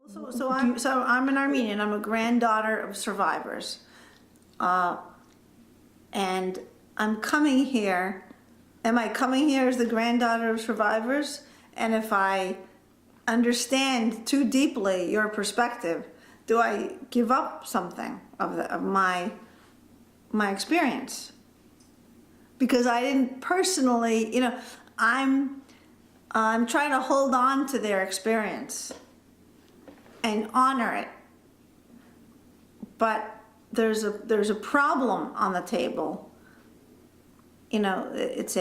So I'm an Armenian. I'm a granddaughter of survivors, and I'm coming here. Am I coming here as the granddaughter of survivors? And if I understand too deeply your perspective, do I give up something of my experience? Because I didn't personally, I'm trying to hold on to their experience and honor it. But there's a problem on the table. It's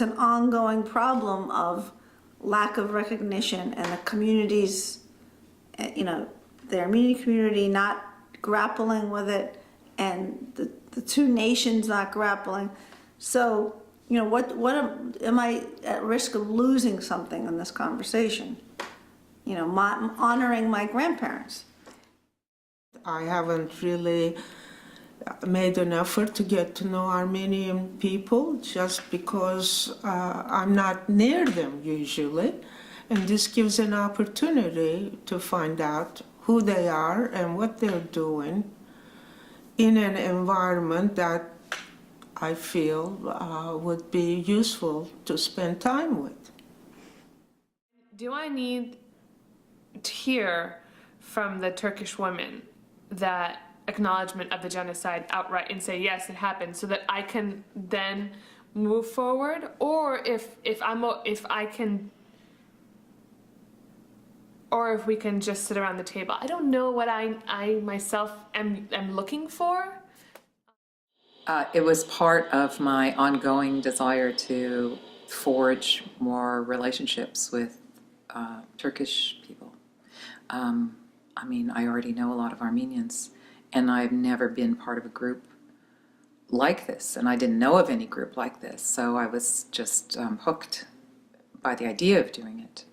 an ongoing problem of lack of recognition, and the communities, the Armenian community not grappling with it, and the two nations not grappling. So, am I at risk of losing something in this conversation? Honoring my grandparents. I haven't really made an effort to get to know Armenian people just because I'm not near them usually. And this gives an opportunity to find out who they are and what they're doing in an environment that I feel would be useful to spend time with. Do I need to hear from the Turkish women that acknowledgement of the genocide outright and say, yes, it happened, so that I can then move forward? Or if we can just sit around the table? I don't know what I myself am looking for. It was part of my ongoing desire to forge more relationships with Turkish people. I already know a lot of Armenians, and I've never been part of a group like this, and I didn't know of any group like this, so I was just hooked by the idea of doing it.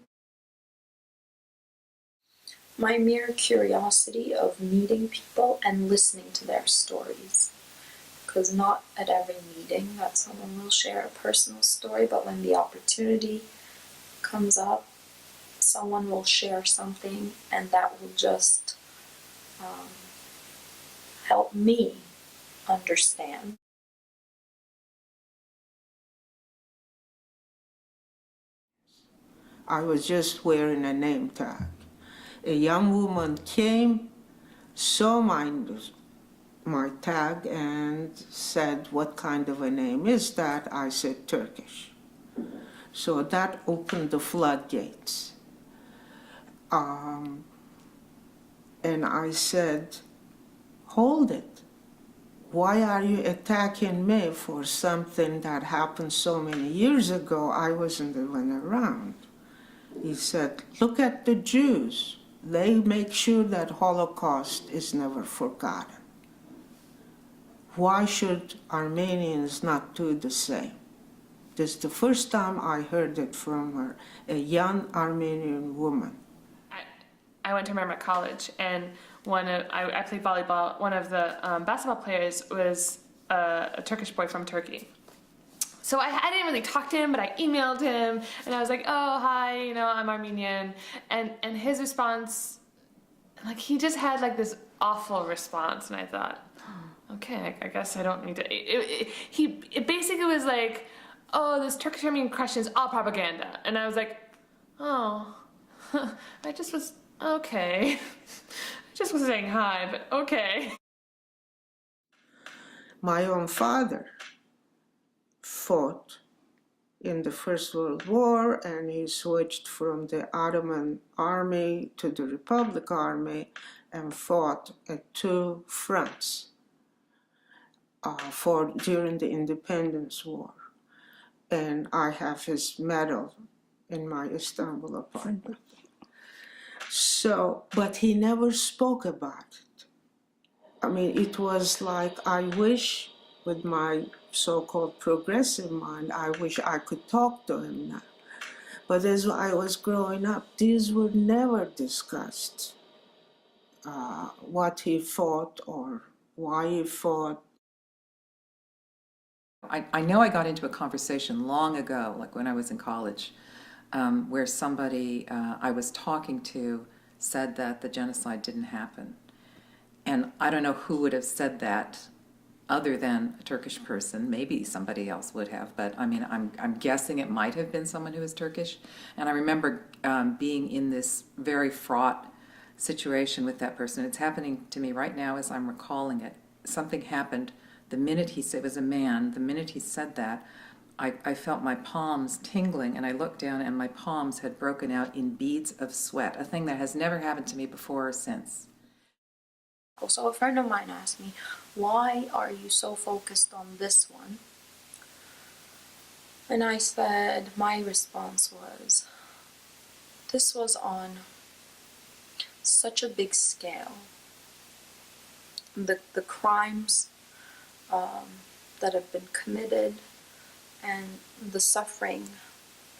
My mere curiosity of meeting people and listening to their stories. Because not at every meeting that someone will share a personal story, but when the opportunity comes up, someone will share something, and that will just help me understand. I was just wearing a name tag. A young woman came, saw my tag and said, "What kind of a name is that?" I said, "Turkish." So that opened the floodgates. And I said, "Hold it. Why are you attacking me for something that happened so many years ago? I wasn't even around." He said, "Look at the Jews. They make sure that Holocaust is never forgotten. Why should Armenians not do the same?" This is the first time I heard it from her, a young Armenian woman. I went to Merrimack College, and I played volleyball. One of the basketball players was a Turkish boy from Turkey. So I didn't really talk to him, but I emailed him, and I was like, "Oh, hi, I'm Armenian," and his response, he just had this awful response, and I thought, okay, I guess I don't need to. It basically was like, "Oh, this Turkish-Armenian question is all propaganda," and I was like, "Oh, I just was okay. I just was saying hi, but okay." My own father fought in the First World War, and he switched from the Ottoman army to the Republic Army and fought at two fronts during the Independence War. And I have his medal in my Istanbul apartment. So, but he never spoke about it. It was like, I wish, with my so-called progressive mind, I wish I could talk to him now. But as I was growing up, these were never discussed. What he fought or why he fought. I know I got into a conversation long ago, like when I was in college, where somebody I was talking to said that the genocide didn't happen. And I don't know who would have said that other than a Turkish person. Maybe somebody else would have, but I mean, I'm guessing it might have been someone who was Turkish. And I remember being in this very fraught situation with that person. It's happening to me right now as I'm recalling it. Something happened the minute he said, it was a man, the minute he said that, I felt my palms tingling, and I looked down and my palms had broken out in beads of sweat, a thing that has never happened to me before or since. So a friend of mine asked me, why are you so focused on this one? And I said, my response was, this was on such a big scale. The crimes that have been committed and the suffering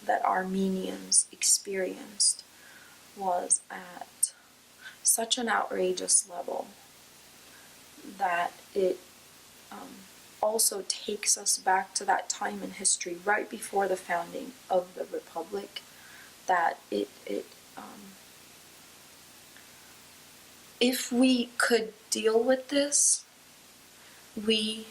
that Armenians experienced was at such an outrageous level that it also takes us back to that time in history right before the founding of the Republic, that if we could deal with this, we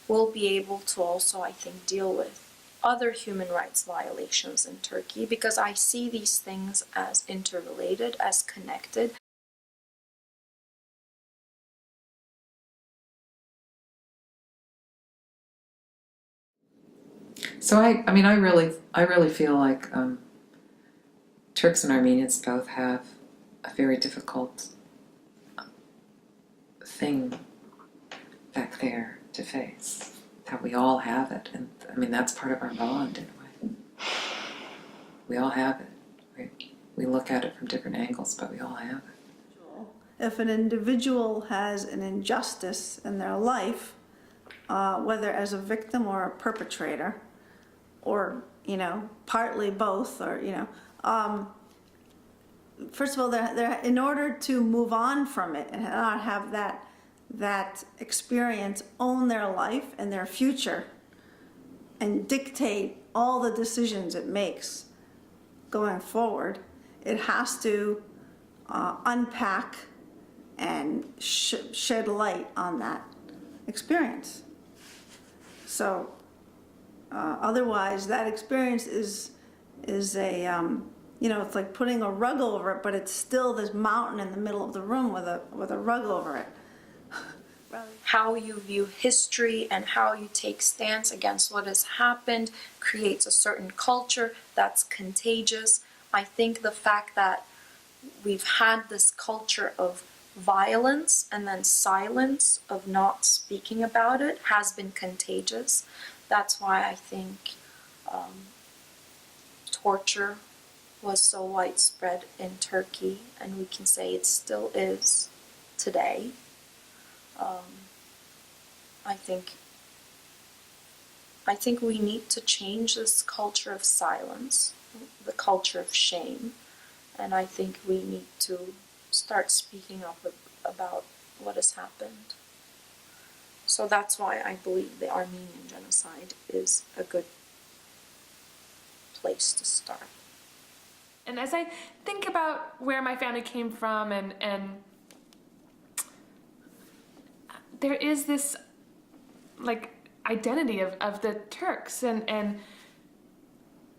will be able to also, I think, deal with other human rights violations in Turkey, because I see these things as interrelated, as connected. So I mean, I really feel like Turks and Armenians both have a very difficult thing back there to face. That we all have it, and I mean that's part of our bond in a way. We all have it. We look at it from different angles, but we all have it. If an individual has an injustice in their life, whether as a victim or a perpetrator, or, you know, partly both, or, you know, first of all, they're in order to move on from it and not have that experience own their life and their future and dictate all the decisions it makes going forward, it has to unpack and shed light on that experience. So otherwise, that experience is a you know, it's like putting a rug over it, but it's still this mountain in the middle of the room with a rug over it. How you view history and how you take stance against what has happened creates a certain culture that's contagious. I think the fact that we've had this culture of violence and then silence, of not speaking about it, has been contagious. That's why I think torture was so widespread in Turkey, and we can say it still is today. I think we need to change this culture of silence, the culture of shame, and I think we need to start speaking up about what has happened. So that's why I believe the Armenian genocide is a good place to start. And as I think about where my family came from, and there is this like identity of the Turks, and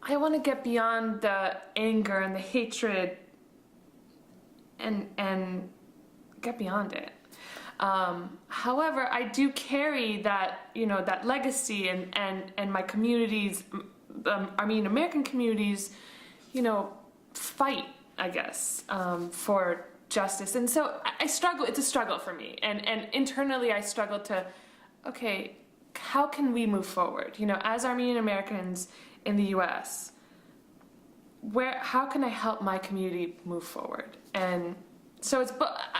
I want to get beyond the anger and the hatred and get beyond it. However, I do carry that, you know, that legacy, and my communities, Armenian American communities, you know, fight, I guess, for justice. And so I struggle, it's a struggle for me. And internally I struggle to, okay, how can we move forward? You know, as Armenian Americans in the US, how can I help my community move forward? And so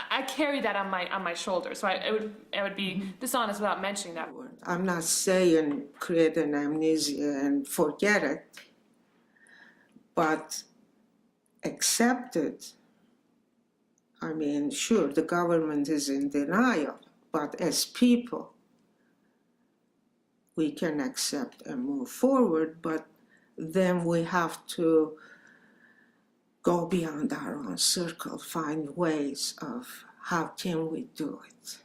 I carry that on my shoulders. So I would be dishonest without mentioning that. I'm not saying create an amnesia and forget it, but accept it. I mean, sure, the government is in denial, but as people, we can accept and move forward. But then we have to go beyond our own circle, find ways of how can we do it.